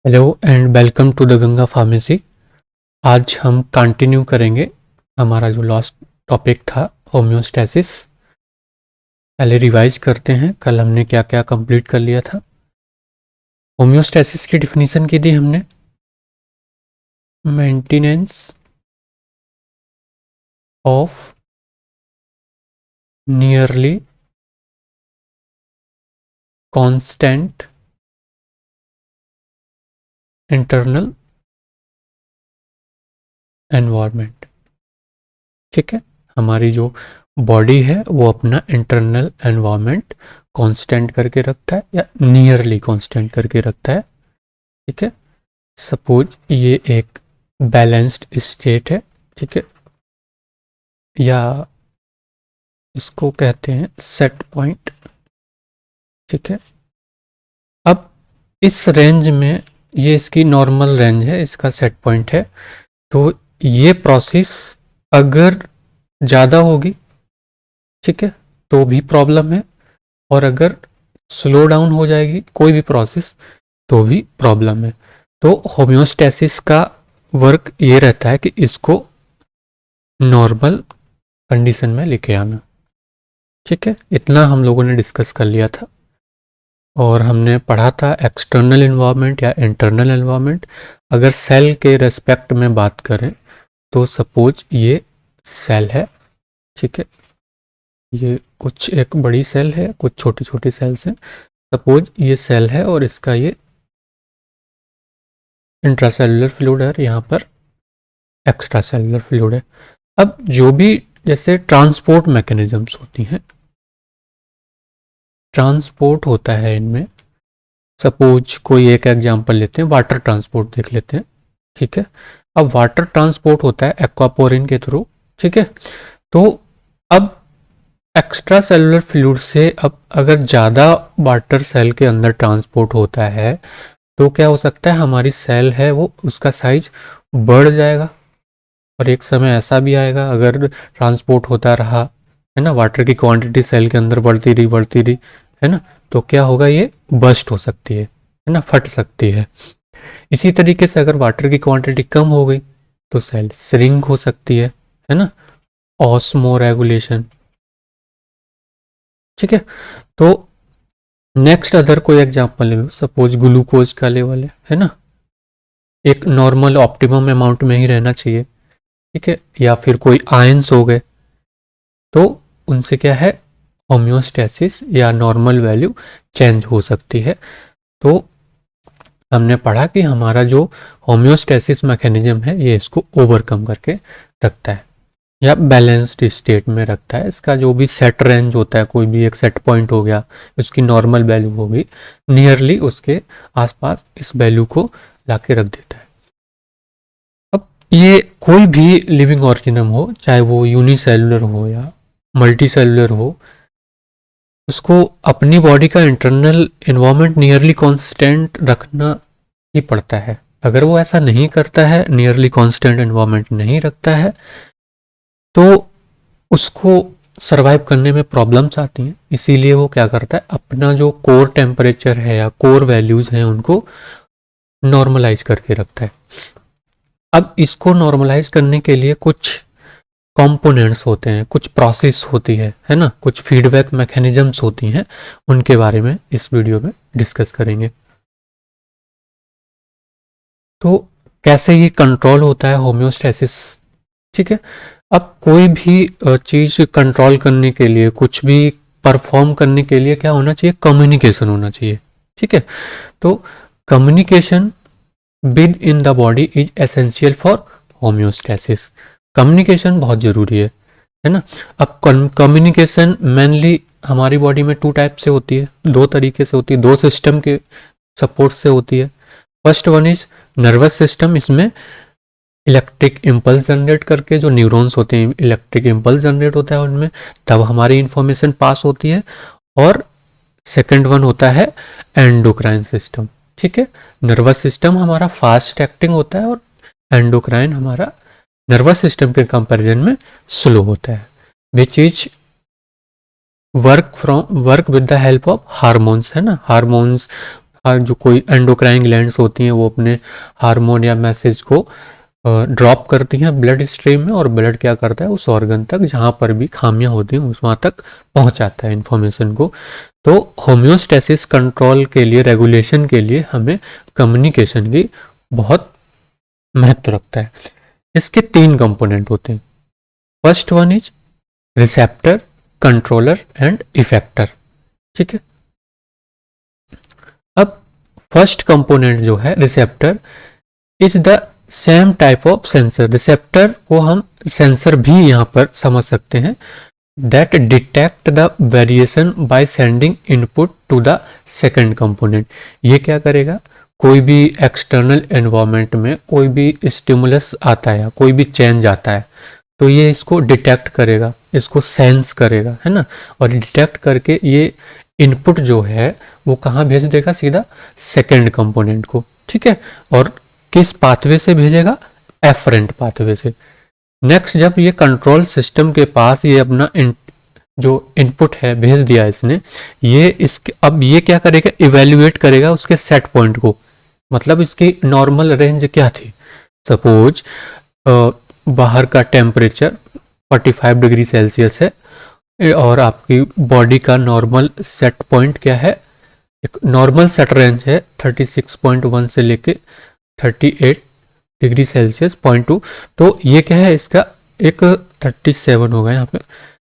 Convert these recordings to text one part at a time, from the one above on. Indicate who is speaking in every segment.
Speaker 1: Hello and welcome to the Ganga pharmacy. आज हम continue करेंगे हमारा जो लास्ट टॉपिक था होम्योस्टैसिस। पहले रिवाइज करते हैं, कल हमने क्या क्या कंप्लीट कर लिया था। होम्योस्टैसिस की डिफिनीशन की थी हमने, maintenance of nearly constant internal environment. ठीक है, हमारी जो बॉडी है वो अपना इंटरनल एनवायरनमेंट कांस्टेंट करके रखता है या नियरली कांस्टेंट करके रखता है। ठीक है, सपोज ये एक बैलेंस्ड स्टेट है, ठीक है, या इसको कहते हैं सेट पॉइंट। ठीक है, अब इस रेंज में ये इसकी नॉर्मल रेंज है, इसका सेट पॉइंट है। तो ये प्रोसेस अगर ज़्यादा होगी, ठीक है, तो भी प्रॉब्लम है, और अगर स्लो डाउन हो जाएगी कोई भी प्रोसेस तो भी प्रॉब्लम है। तो होम्योस्टैसिस का वर्क ये रहता है कि इसको नॉर्मल कंडीशन में लेके आना। ठीक है, इतना हम लोगों ने डिस्कस कर लिया था और हमने पढ़ा था एक्सटर्नल एनवायरनमेंट या इंटरनल एनवायरनमेंट। अगर सेल के रेस्पेक्ट में बात करें तो सपोज ये सेल है, ठीक है, ये कुछ एक बड़ी सेल है, कुछ छोटी छोटी सेल्स हैं। सपोज ये सेल है और इसका ये इंट्रासेलुलर फ्लूइड है, यहाँ पर एक्स्ट्रा सेलुलर फ्लूइड है। अब जो भी जैसे ट्रांसपोर्ट मैकेनिज्म्स होती हैं, ट्रांसपोर्ट होता है इनमें, सपोज कोई एक एग्जांपल लेते हैं, वाटर ट्रांसपोर्ट देख लेते हैं। ठीक है, अब वाटर ट्रांसपोर्ट होता है एक्वापोरिन के थ्रू। ठीक है, तो अब एक्स्ट्रा सेलुलर फ्लूइड से अब अगर ज़्यादा वाटर सेल के अंदर ट्रांसपोर्ट होता है तो क्या हो सकता है, हमारी सेल है वो उसका साइज बढ़ जाएगा। और एक समय ऐसा भी आएगा अगर ट्रांसपोर्ट होता रहा, है ना, वाटर की क्वांटिटी सेल के अंदर बढ़ती रही, है ना, तो क्या होगा, ये बस्ट हो सकती है ना, फट सकती है। इसी तरीके से अगर वाटर की क्वांटिटी कम हो गई तो सेल श्रिंक हो सकती है ना, ऑस्मो रेगुलेशन। ठीक है, तो नेक्स्ट अदर कोई एग्जांपल ले लो, सपोज ग्लूकोज का लेवल है ना, एक नॉर्मल ऑप्टिमम अमाउंट में ही रहना चाहिए। ठीक है, या फिर कोई आयंस हो गए तो उनसे क्या है, होम्योस्टैसिस या नॉर्मल वैल्यू चेंज हो सकती है। तो हमने पढ़ा कि हमारा जो होम्योस्टैसिस मैकेनिज्म है ये इसको ओवरकम करके रखता है या बैलेंस्ड स्टेट में रखता है। इसका जो भी सेट रेंज होता है, कोई भी एक सेट पॉइंट हो गया, उसकी नॉर्मल वैल्यू होगी, नियरली उसके आसपास इस वैल्यू को लाके रख देता है। अब ये कोई भी लिविंग ऑर्गेनिज्म हो, चाहे वो यूनिसेलुलर हो या मल्टी सेलुलर हो, उसको अपनी बॉडी का इंटरनल एनवायरनमेंट नियरली कांस्टेंट रखना ही पड़ता है। अगर वो ऐसा नहीं करता है, नियरली कांस्टेंट एनवायरनमेंट नहीं रखता है, तो उसको सरवाइव करने में प्रॉब्लम्स आती हैं। इसीलिए वो क्या करता है, अपना जो कोर टेम्परेचर है या कोर वैल्यूज़ हैं उनको नॉर्मलाइज करके रखता है। अब इसको नॉर्मलाइज करने के लिए कुछ कंपोनेंट्स होते हैं, कुछ प्रोसेस होती है ना, कुछ फीडबैक मैकेनिज्म्स होती हैं, उनके बारे में इस वीडियो में डिस्कस करेंगे। तो कैसे ये कंट्रोल होता है होम्योस्टैसिस। ठीक है, अब कोई भी चीज़ कंट्रोल करने के लिए, कुछ भी परफॉर्म करने के लिए क्या होना चाहिए, कम्युनिकेशन होना चाहिए। ठीक है, तो communication with in the body is essential for homeostasis. Communication बहुत ज़रूरी है ना। अब कम्युनिकेशन मेनली हमारी बॉडी में टू टाइप से होती है, दो तरीके से होती है, दो सिस्टम के सपोर्ट से होती है। First one is nervous system, इसमें इलेक्ट्रिक इम्पल्स जनरेट करके जो न्यूरॉन्स होते हैं, इलेक्ट्रिक इम्पल्स जनरेट होता है उनमें, तब हमारी इंफॉर्मेशन पास होती है। और सेकंड वन होता है एंडोक्राइन सिस्टम। ठीक है, नर्वस सिस्टम हमारा फास्ट एक्टिंग होता है और एंडोक्राइन हमारा नर्वस सिस्टम के कंपैरिजन में स्लो होता है, which is work with the help of hormones, है ना। हार्मोन्स जो कोई एंडोक्राइन ग्लैंड्स होती हैं वो अपने हार्मोन या मैसेज को ड्रॉप करती हैं ब्लड स्ट्रीम में, और ब्लड क्या करता है उस ऑर्गन तक जहाँ पर भी खामियां होती हैं उस वहाँ तक पहुँचाता है इन्फॉर्मेशन को। तो होम्योस्टेसिस कंट्रोल के लिए, रेगुलेशन के लिए हमें कम्युनिकेशन की बहुत महत्व रखता है। इसके 3 कंपोनेंट होते हैं। First one is receptor, controller and effector. ठीक है, अब फर्स्ट कंपोनेंट जो है receptor is the same type of sensor. Receptor को हम सेंसर भी यहां पर समझ सकते हैं, that detect the variation by sending input to the second component. ये क्या करेगा, कोई भी एक्सटर्नल एनवायरनमेंट में कोई भी स्टिमुलस आता है या कोई भी चेंज आता है तो ये इसको डिटेक्ट करेगा, इसको सेंस करेगा, है ना, और डिटेक्ट करके ये इनपुट जो है वो कहाँ भेज देगा, सीधा सेकंड कंपोनेंट को। ठीक है, और किस पाथवे से भेजेगा, एफरेंट पाथवे से। नेक्स्ट जब ये कंट्रोल सिस्टम के पास ये अपना जो इनपुट है भेज दिया इसने, ये इसके अब ये क्या करेगा, इवेल्युएट करेगा उसके सेट पॉइंट को, मतलब इसकी नॉर्मल रेंज क्या थी। सपोज बाहर का टेम्परेचर 45 डिग्री सेल्सियस है और आपकी बॉडी का नॉर्मल सेट पॉइंट क्या है, एक नॉर्मल सेट रेंज है 36.1 से लेके 38 डिग्री सेल्सियस 0.2। तो ये क्या है, इसका एक 37 होगा यहाँ पे,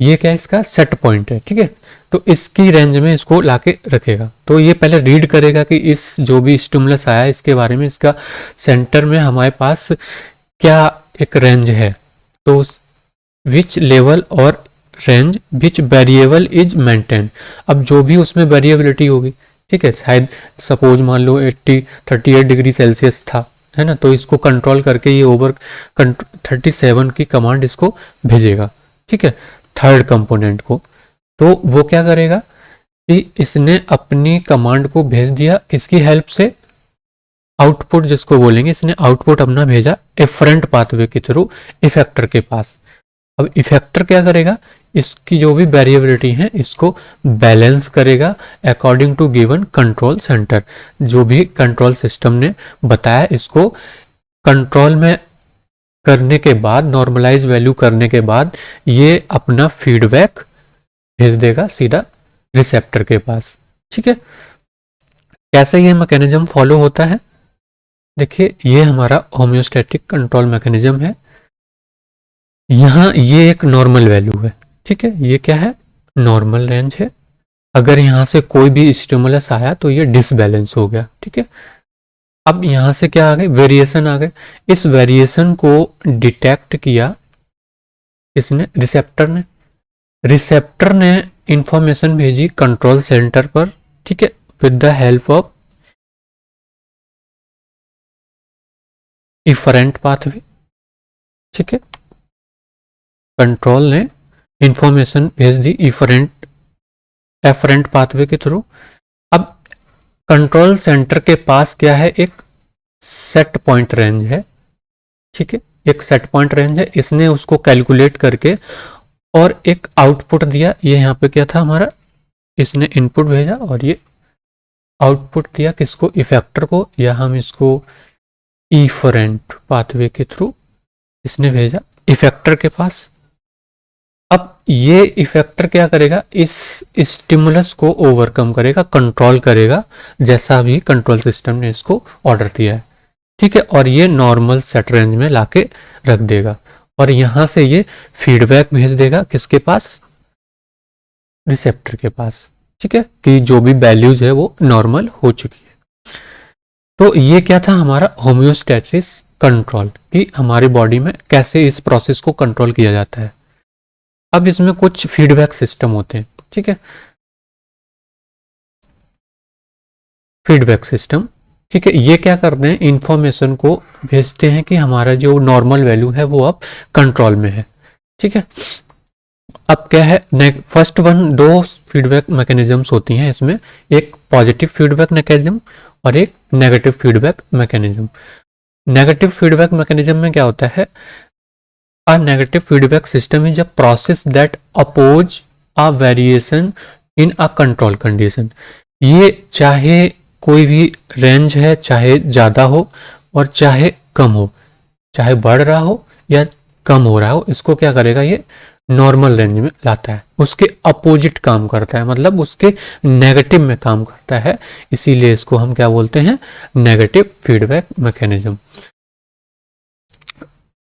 Speaker 1: ये क्या है इसका सेट पॉइंट है। ठीक है, तो इसकी रेंज में इसको लाके रखेगा। तो ये पहले रीड करेगा कि इस जो भी स्टिमुलस आया इसके बारे में, इसका सेंटर में हमारे पास क्या एक रेंज है, तो विच लेवल और range which variable is maintain. अब जो भी उसमें वेरिएबिलिटी होगी, ठीक है, शायद सपोज मान लो 38 डिग्री सेल्सियस था, है ना, तो इसको कंट्रोल करके ये ओवर 37 की कमांड इसको भेजेगा। ठीक है, थर्ड कंपोनेंट को। तो वो क्या करेगा कि इसने अपनी कमांड को भेज दिया किसकी हेल्प से, आउटपुट जिसको बोलेंगे, इसने आउटपुट अपना भेजा एफरेंट पाथवे के थ्रू इफेक्टर के पास। अब इफेक्टर क्या करेगा, इसकी जो भी वेरिएबिलिटी है इसको बैलेंस करेगा according to given control centre. जो भी कंट्रोल सिस्टम ने बताया इसको कंट्रोल में करने के बाद, नॉर्मलाइज वैल्यू करने के बाद ये अपना फीडबैक भेज देगा सीधा रिसेप्टर के पास। ठीक है, कैसे ये मैकेनिज्म फॉलो होता है, देखिए ये हमारा होम्योस्टैटिक कंट्रोल मैकेनिज्म है। यहाँ ये एक नॉर्मल वैल्यू है, ठीक है, ये क्या है, नॉर्मल रेंज है। अगर यहाँ से कोई भी स्टिमुलस आया तो ये डिसबैलेंस हो गया। ठीक है, अब यहाँ से क्या आ गए, वेरिएशन आ गए। इस वेरिएशन को डिटेक्ट किया इसने, रिसेप्टर ने इंफॉर्मेशन भेजी कंट्रोल सेंटर पर। ठीक है, with the help of efferent pathway. ठीक है, कंट्रोल ने इंफॉर्मेशन भेज दी एफरेंट पाथवे के थ्रू। अब कंट्रोल सेंटर के पास क्या है, एक सेट पॉइंट रेंज है। ठीक है, एक सेट पॉइंट रेंज है, इसने उसको कैलकुलेट करके और एक आउटपुट दिया। ये यहाँ पे क्या था हमारा, इसने इनपुट भेजा और ये आउटपुट दिया किसको, इफेक्टर को, या हम इसको इफरेंट पाथवे के थ्रू इसने भेजा इफेक्टर के पास। अब ये इफेक्टर क्या करेगा, इस स्टिमुलस को ओवरकम करेगा, कंट्रोल करेगा जैसा भी कंट्रोल सिस्टम ने इसको ऑर्डर दिया है। ठीक है, और ये नॉर्मल सेट रेंज में लाके रख देगा और यहां से ये फीडबैक भेज देगा किसके पास, रिसेप्टर के पास। ठीक है, कि जो भी वैल्यूज है वो नॉर्मल हो चुकी है। तो ये क्या था हमारा होम्योस्टैसिस कंट्रोल, कि हमारी बॉडी में कैसे इस प्रोसेस को कंट्रोल किया जाता है। अब इसमें कुछ फीडबैक सिस्टम होते हैं। ठीक है, फीडबैक सिस्टम, ठीक है, ये क्या करते हैं, इंफॉर्मेशन को भेजते हैं कि हमारा जो नॉर्मल वैल्यू है वो अब कंट्रोल में है। ठीक है, अब क्या है, फर्स्ट वन, दो फीडबैक मैकेनिज्म्स होती हैं इसमें, एक पॉजिटिव फीडबैक मैकेनिज्म और एक negative feedback mechanism. Negative feedback mechanism में क्या होता है, a negative feedback system is a process that oppose a variation in a control condition। ये चाहे कोई भी रेंज है, चाहे ज़्यादा हो और चाहे कम हो, चाहे बढ़ रहा हो या कम हो रहा हो, इसको क्या करेगा, ये नॉर्मल रेंज में लाता है, उसके अपोजिट काम करता है, मतलब उसके नेगेटिव में काम करता है। इसीलिए इसको हम क्या बोलते हैं, negative feedback mechanism.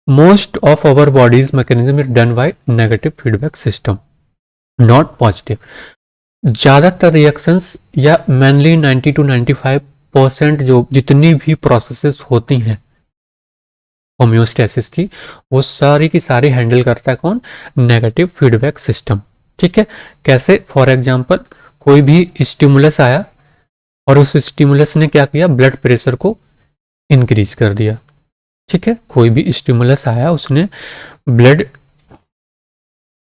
Speaker 1: Most of our bodies mechanism is done by negative feedback system, not positive. ज़्यादातर रिएक्शंस या मेनली 90 to 95% जो जितनी भी प्रोसेसेस होती हैं होम्योस्टेसिस की, वो सारी की सारी हैंडल करता है कौन, नेगेटिव फीडबैक सिस्टम। ठीक है, कैसे, फॉर एग्जांपल कोई भी स्टिमुलस आया और उस स्टिमुलस ने क्या किया, ब्लड प्रेशर को इंक्रीज कर दिया। ठीक है, कोई भी स्टिमुलस आया, उसने ब्लड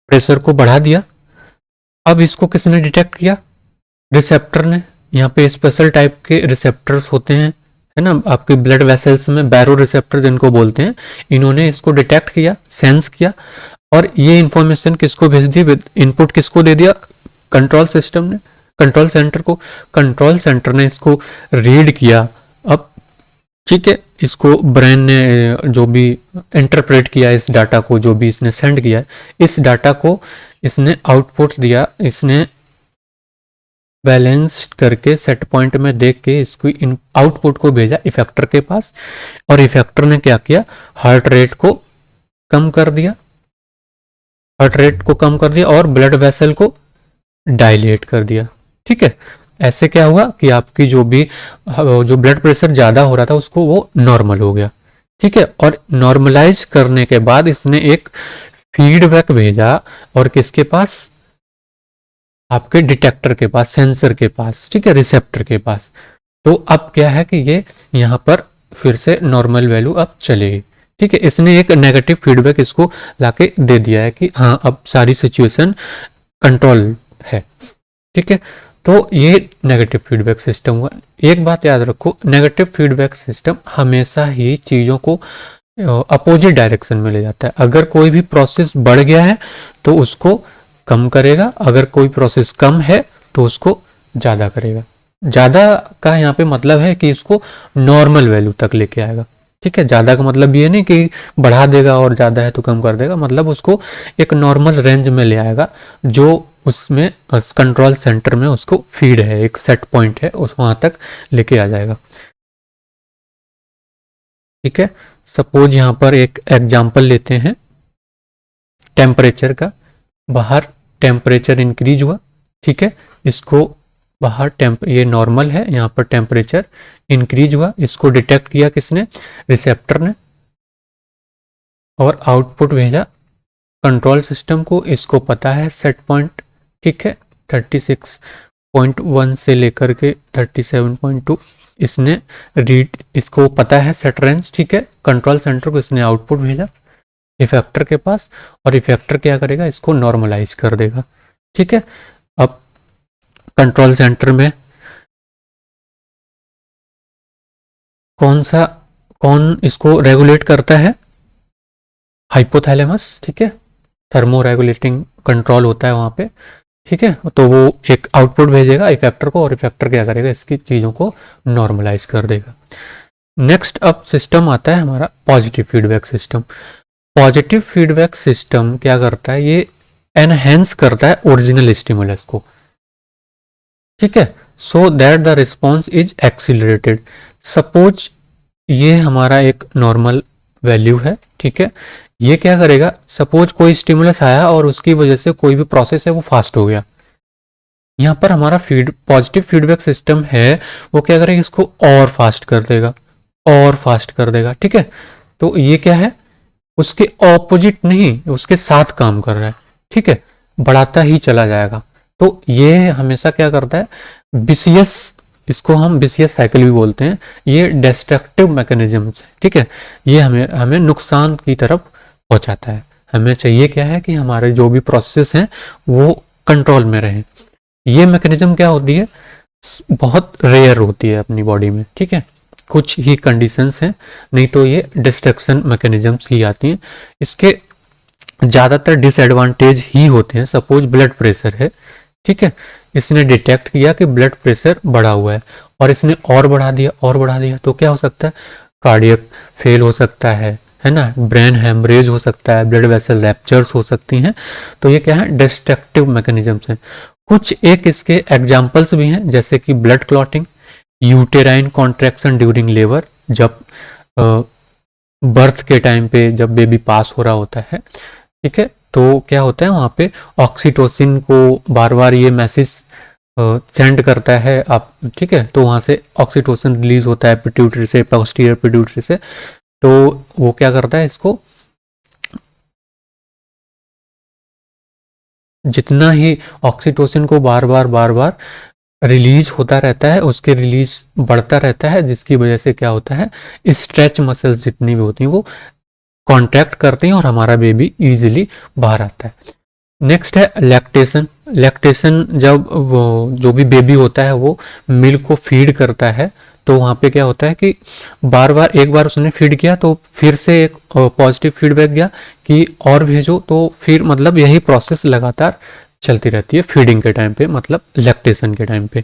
Speaker 1: प्रेशर को बढ़ा दिया। अब इसको किसने डिटेक्ट किया, रिसेप्टर ने। यहाँ पे स्पेशल टाइप के रिसेप्टर्स होते हैं, है ना, आपके ब्लड वेसल्स में बैरो रिसेप्टर जिनको बोलते हैं, इन्होंने इसको डिटेक्ट किया, सेंस किया, और ये इंफॉर्मेशन किसको भेज दी, इनपुट किसको दे दिया, कंट्रोल सिस्टम ने, कंट्रोल सेंटर को। कंट्रोल सेंटर ने इसको रीड किया। अब ठीक है, इसको ब्रेन ने जो भी इंटरप्रेट किया इस डाटा को, जो भी इसने सेंड किया, इस डाटा को इसने आउटपुट दिया, इसने बैलेंस करके सेट पॉइंट में देख के इसको इन आउटपुट को भेजा इफेक्टर के पास, और इफेक्टर ने क्या किया, हार्ट रेट को कम कर दिया, हार्ट रेट को कम कर दिया और ब्लड वेसल को डायलेट कर दिया। ठीक है, ऐसे क्या हुआ कि आपकी जो ब्लड प्रेशर ज़्यादा हो रहा था उसको वो नॉर्मल हो गया। ठीक है, और नॉर्मलाइज करने के बाद इसने एक फीडबैक भेजा, और किसके पास, आपके डिटेक्टर के पास, सेंसर के पास, ठीक है, रिसेप्टर के पास। तो अब क्या है कि ये यहाँ पर फिर से नॉर्मल वैल्यू अब चलेगी। ठीक है, इसने एक नेगेटिव फीडबैक इसको लाके दे दिया है कि हाँ अब सारी सिचुएशन कंट्रोल है। ठीक है, तो ये नेगेटिव फीडबैक सिस्टम हुआ। एक बात याद रखो, नेगेटिव फीडबैक सिस्टम हमेशा ही चीज़ों को अपोजिट डायरेक्शन में ले जाता है। अगर कोई भी प्रोसेस बढ़ गया है तो उसको कम करेगा, अगर कोई प्रोसेस कम है तो उसको ज़्यादा करेगा। ज़्यादा का यहाँ पे मतलब है कि इसको नॉर्मल वैल्यू तक लेके आएगा। ठीक है, ज़्यादा का मतलब ये नहीं कि बढ़ा देगा और ज़्यादा है तो कम कर देगा, मतलब उसको एक नॉर्मल रेंज में ले आएगा जो उसमें कंट्रोल सेंटर में उसको फीड है, एक सेट पॉइंट है, उस वहाँ तक लेके आ जाएगा। ठीक है, सपोज यहाँ पर एक एग्जाम्पल लेते हैं टेम्परेचर का। बाहर टेम्परेचर इंक्रीज हुआ, ठीक है, इसको बाहर ये नॉर्मल है, यहाँ पर टेम्परेचर इंक्रीज हुआ, इसको डिटेक्ट किया किसने, रिसेप्टर ने, और आउटपुट भेजा कंट्रोल सिस्टम को। इसको पता है सेट पॉइंट, ठीक है, 36.1 से लेकर के 37.2 इसने रीड, इसको पता है सेट रेंज। ठीक है, कंट्रोल सेंटर को इसने आउटपुट भेजा इफेक्टर के पास, और इफेक्टर क्या करेगा, इसको नॉर्मलाइज कर देगा। ठीक है, अब कंट्रोल सेंटर में कौन इसको रेगुलेट करता है, हाइपोथैलेमस। ठीक है, थर्मो रेगुलेटिंग कंट्रोल होता है वहां पे। ठीक है, तो वो एक आउटपुट भेजेगा इफेक्टर को, और इफेक्टर क्या करेगा, इसकी चीज़ों को नॉर्मलाइज कर देगा। नेक्स्ट अब सिस्टम आता है हमारा positive feedback system. Positive feedback system क्या करता है, ये एनहेंस करता है ओरिजिनल स्टिमुलस को। ठीक है, so that the response is accelerated. Suppose ये हमारा एक नॉर्मल वैल्यू है, ठीक है, ये क्या करेगा, सपोज कोई स्टिमुलस आया और उसकी वजह से कोई भी प्रोसेस है वो फास्ट हो गया। यहाँ पर हमारा पॉजिटिव फीडबैक सिस्टम है, वो क्या करेगा, इसको और फास्ट कर देगा, और फास्ट कर देगा। ठीक है, तो ये क्या है, उसके ऑपोजिट नहीं, उसके साथ काम कर रहा है। ठीक है, बढ़ाता ही चला जाएगा। तो ये हमेशा क्या करता है, विसियस, इसको हम विसियस साइकिल भी बोलते हैं, ये डिस्ट्रक्टिव मैकेनिज्म है। ठीक है, ये हमें नुकसान की तरफ पहुंचाता है। हमें चाहिए क्या है कि हमारे जो भी प्रोसेस हैं वो कंट्रोल में रहें। ये मैकेनिज्म क्या होती है, बहुत रेयर होती है अपनी बॉडी में। ठीक है, कुछ ही कंडीशंस हैं, नहीं तो ये डिस्ट्रक्शन मैकेनिज्म्स ही आती हैं। इसके ज़्यादातर डिसएडवांटेज ही होते हैं। सपोज ब्लड प्रेशर है, ठीक है, इसने डिटेक्ट किया कि ब्लड प्रेशर बढ़ा हुआ है और इसने और बढ़ा दिया तो क्या हो सकता है, कार्डियक फेल हो सकता है ना, ब्रेन हेमरेज हो सकता है, ब्लड वेसल रैप्चर्स हो सकती हैं। तो ये क्या है, डिस्ट्रक्टिव मैकेनिज्म्स हैं। कुछ एक इसके एग्जाम्पल्स भी हैं, जैसे कि blood clotting, uterine contraction during labour, जब बर्थ के टाइम पे जब बेबी पास हो रहा होता है, ठीक है, तो क्या होता है वहाँ पे ऑक्सीटोसिन को बार बार ये मैसेज सेंड करता है आप, ठीक है, तो वहाँ से ऑक्सीटोसिन रिलीज होता है पिट्यूटरी से, पोस्टीरियर पिट्यूटरी से, तो वो क्या करता है, इसको जितना ही ऑक्सीटोसिन को बार बार रिलीज होता रहता है, उसके रिलीज बढ़ता रहता है, जिसकी वजह से क्या होता है, स्ट्रेच मसल्स जितनी भी होती हैं वो कॉन्ट्रैक्ट करते हैं और हमारा बेबी इजीली बाहर आता है। नेक्स्ट है लैक्टेशन। लैक्टेशन, जब वो जो भी बेबी होता है वो मिल्क को फीड करता है, तो वहाँ पे क्या होता है कि एक बार उसने फीड किया तो फिर से एक पॉजिटिव फीडबैक गया कि और भेजो, तो फिर मतलब यही प्रोसेस लगातार चलती रहती है फीडिंग के टाइम पे, मतलब लैक्टेशन के टाइम पे।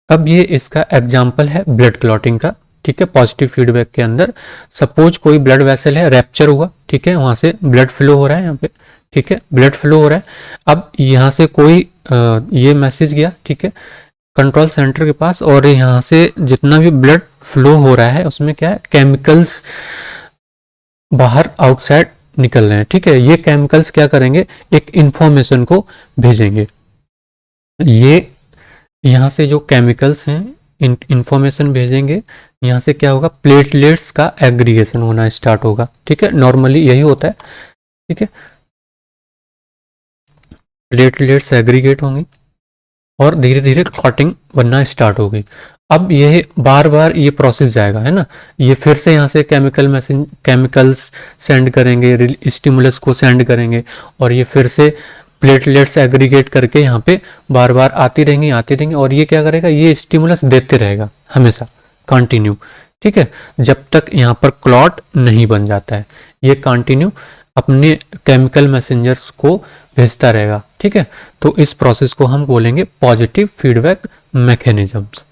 Speaker 1: अब ये इसका एग्जाम्पल है ब्लड क्लॉटिंग का, ठीक है, पॉजिटिव फीडबैक के अंदर सपोज कोई ब्लड वेसल है, रैप्चर हुआ, ठीक है, वहां से ब्लड फ्लो हो रहा है यहाँ पे, ठीक है, ब्लड फ्लो हो रहा है। अब यहाँ से कोई ये मैसेज गया, ठीक है, कंट्रोल सेंटर के पास, और यहाँ से जितना भी ब्लड फ्लो हो रहा है उसमें क्या है, केमिकल्स बाहर आउटसाइड निकल रहे हैं, ठीक है। ये केमिकल्स क्या करेंगे, एक इंफॉर्मेशन को भेजेंगे। ये यहाँ से जो केमिकल्स हैं इंफॉर्मेशन भेजेंगे, यहाँ से क्या होगा, प्लेटलेट्स का एग्रीगेशन होना स्टार्ट होगा, ठीक है, नॉर्मली यही होता है, ठीक है, प्लेटलेट्स एग्रीगेट होंगी और धीरे धीरे क्लॉटिंग बनना स्टार्ट होगी। अब ये बार बार ये प्रोसेस जाएगा, है ना, ये फिर से यहाँ से केमिकल्स सेंड करेंगे, स्टिमुलस को सेंड करेंगे, और ये फिर से प्लेटलेट्स एग्रीगेट करके यहाँ पे बार बार आती रहेंगी, और ये क्या करेगा, ये स्टिमुलस देते रहेगा हमेशा कंटिन्यू, ठीक है, जब तक यहाँ पर क्लॉट नहीं बन जाता है। ये कंटिन्यू अपने केमिकल मैसेंजर्स को भेजता रहेगा, ठीक है। तो इस प्रोसेस को हम बोलेंगे पॉजिटिव फीडबैक मैकेनिज्म्स।